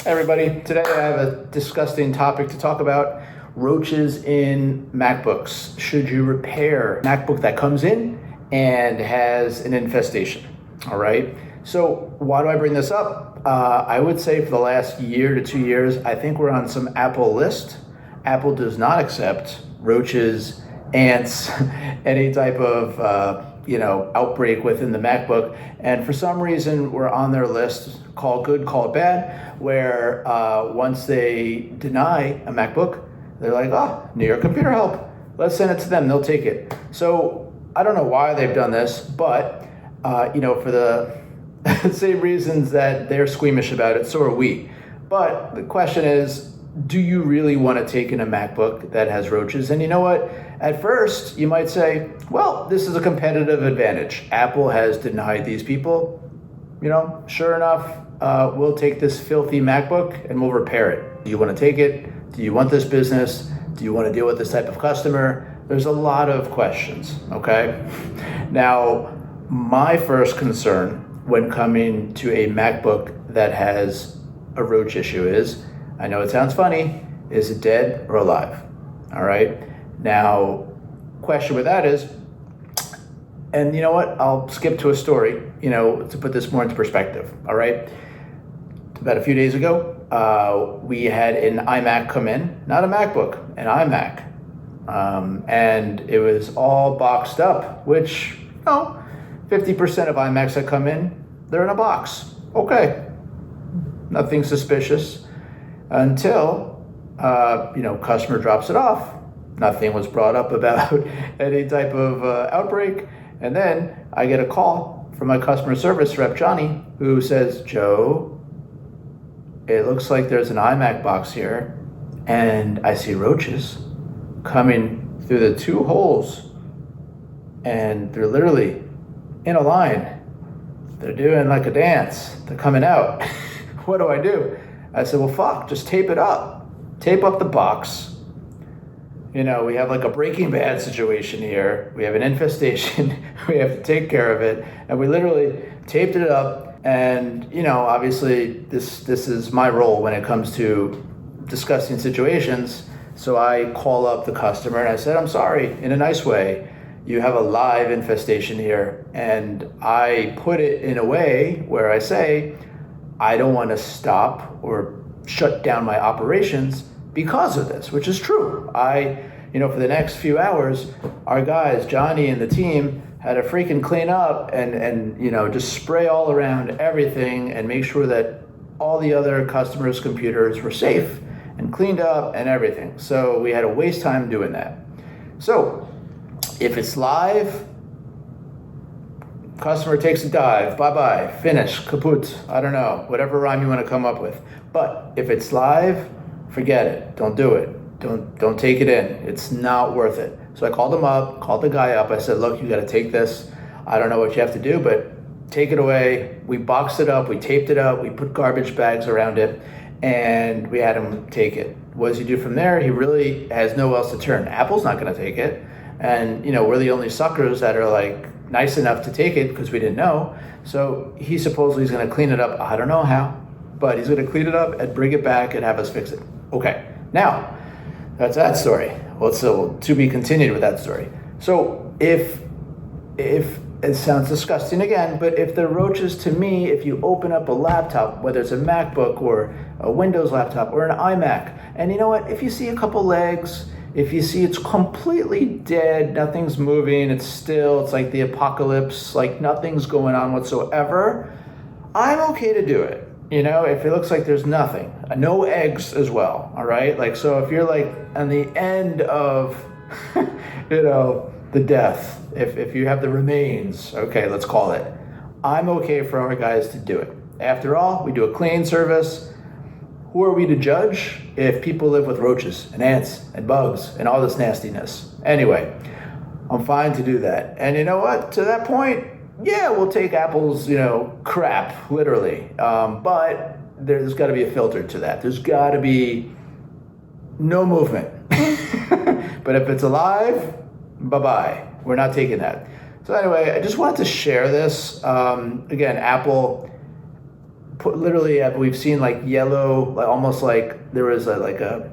Everybody, today I have a disgusting topic to talk about: roaches in MacBooks. Should you repair MacBook that comes in and has an infestation? All right. So why do I bring this up? I would say for the last year to 2 years, I think we're on some Apple list. Apple does not accept roaches, ants, any type of outbreak within the MacBook, and for some reason we're on their list. Call it good, call it bad. Where once they deny a MacBook, they're like, "Oh, New York Computer Help, let's send it to them. They'll take it." So I don't know why they've done this, but for the same reasons that they're squeamish about it, so are we. But the question is, do you really want to take in a MacBook that has roaches? And you know what? At first, you might say, well, this is a competitive advantage. Apple has denied these people. Sure enough, we'll take this filthy MacBook and we'll repair it. Do you want to take it? Do you want this business? Do you want to deal with this type of customer? There's a lot of questions, okay? Now, my first concern when coming to a MacBook that has a roach issue is, I know it sounds funny, is it dead or alive? All right. Now, question with that is, and you know what? I'll skip to a story, to put this more into perspective. All right. About a few days ago, we had an iMac come in, not a MacBook, an iMac. And it was all boxed up, which, 50% of iMacs that come in, they're in a box. Okay. Nothing suspicious. Until, customer drops it off. Nothing was brought up about any type of outbreak. And then I get a call from my customer service rep, Johnny, who says, "Joe, it looks like there's an iMac box here, and I see roaches coming through the two holes, and they're literally in a line. They're doing like a dance. They're coming out. What do I do?" I said, "Well, fuck, just tape it up. Tape up the box. We have like a Breaking Bad situation here. We have an infestation. We have to take care of it." And we literally taped it up. And, obviously this is my role when it comes to discussing situations. So I call up the customer and I said, "I'm sorry, in a nice way. You have a live infestation here." And I put it in a way where I say, I don't want to stop or shut down my operations because of this, which is true. For the next few hours, our guys, Johnny and the team, had to freaking clean up and just spray all around everything and make sure that all the other customers' computers were safe and cleaned up and everything. So we had to waste time doing that. So if it's live, customer takes a dive, bye-bye, finish, kaput, I don't know, whatever rhyme you want to come up with. But if it's live, forget it. Don't do it. Don't take it in. It's not worth it. So I called him up, called the guy up. I said, "Look, you got to take this. I don't know what you have to do, but take it away." We boxed it up, we taped it up, we put garbage bags around it, and we had him take it. What does he do from there? He really has nowhere else to turn. Apple's not going to take it. And, we're the only suckers that are like nice enough to take it because we didn't know. So he supposedly is going to clean it up. I don't know how, but he's going to clean it up and bring it back and have us fix it. Okay, now that's that story. Well, so to be continued with that story. So if it sounds disgusting again, but if the roaches, to me, if you open up a laptop, whether it's a MacBook or a Windows laptop or an iMac, and you know what, if you see a couple legs, if you see it's completely dead, nothing's moving, it's still, it's like the apocalypse, like nothing's going on whatsoever, I'm okay to do it. If it looks like there's nothing, no eggs as well, all right? Like, so if you're like on the end of, the death, if you have the remains, okay, let's call it, I'm okay for our guys to do it. After all, we do a cleaning service. Who are we to judge if people live with roaches and ants and bugs and all this nastiness? Anyway, I'm fine to do that. And you know what? To that point, yeah, we'll take Apple's, crap, literally. But there's got to be a filter to that. There's got to be no movement. But if it's alive, bye-bye. We're not taking that. So anyway, I just wanted to share this. Again, Apple literally, we've seen like yellow, like almost like there was a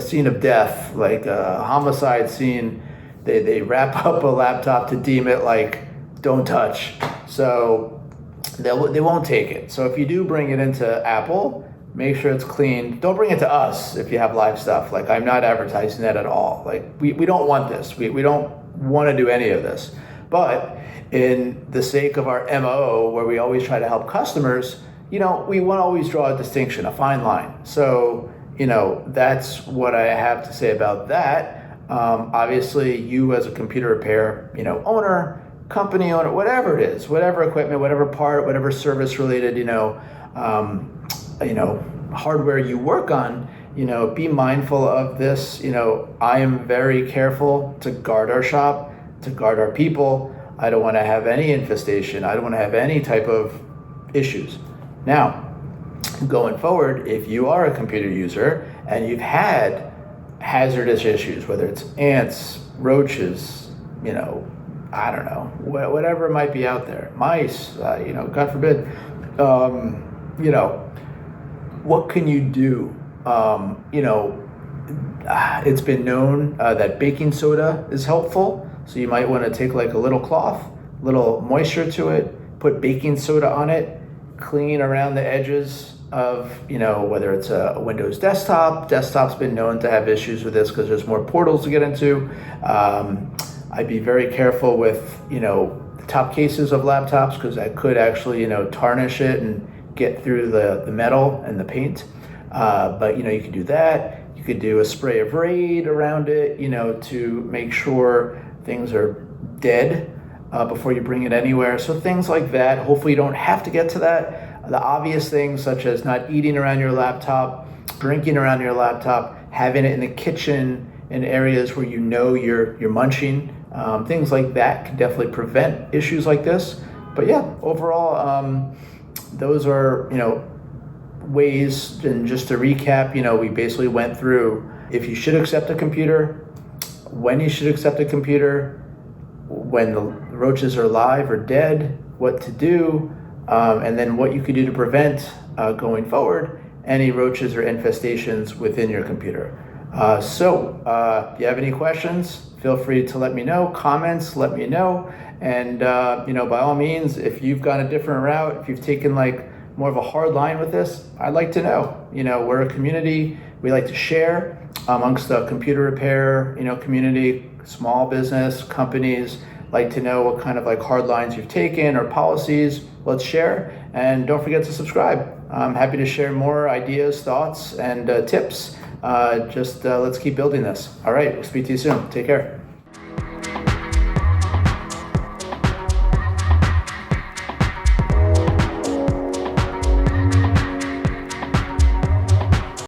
scene of death, like a homicide scene. They wrap up a laptop to deem it like don't touch. So they won't take it. So if you do bring it into Apple, make sure it's clean. Don't bring it to us if you have live stuff. Like, I'm not advertising that at all. Like, we don't want this. We don't want to do any of this. But in the sake of our MO, where we always try to help customers, we want to always draw a distinction, a fine line. So, that's what I have to say about that. Obviously, you as a computer repair, owner, company owner, whatever it is, whatever equipment, whatever part, whatever service related, hardware you work on, be mindful of this. I am very careful to guard our shop, to guard our people. I don't want to have any infestation. I don't want to have any type of issues. Now, going forward, if you are a computer user and you've had hazardous issues, whether it's ants, roaches, I don't know, whatever might be out there, mice, God forbid, what can you do? It's been known that baking soda is helpful. So you might want to take like a little cloth, little moisture to it, put baking soda on it, clean around the edges of, whether it's a Windows desktop. Desktop's been known to have issues with this because there's more portals to get into. I'd be very careful with, the top cases of laptops because that could actually, tarnish it and get through the metal and the paint. But, you could do that. You could do a spray of Raid around it, to make sure things are dead before you bring it anywhere. So things like that. Hopefully you don't have to get to that. The obvious things such as not eating around your laptop, drinking around your laptop, having it in the kitchen in areas where you're munching. Things like that can definitely prevent issues like this. But yeah, overall, those are, ways. And just to recap, we basically went through if you should accept a computer, when you should accept a computer, when the roaches are live or dead, what to do, and then what you could do to prevent going forward any roaches or infestations within your computer. So if you have any questions, feel free to let me know. Comments, let me know. And by all means, if you've gone a different route, if you've taken like more of a hard line with this, I'd like to know. We're a community. We like to share amongst the computer repair, community, small business companies. Like to know what kind of like hard lines you've taken or policies. Let's share, and don't forget to subscribe. I'm happy to share more ideas, thoughts, and tips. Let's keep building this. All right, we'll speak to you soon. Take care.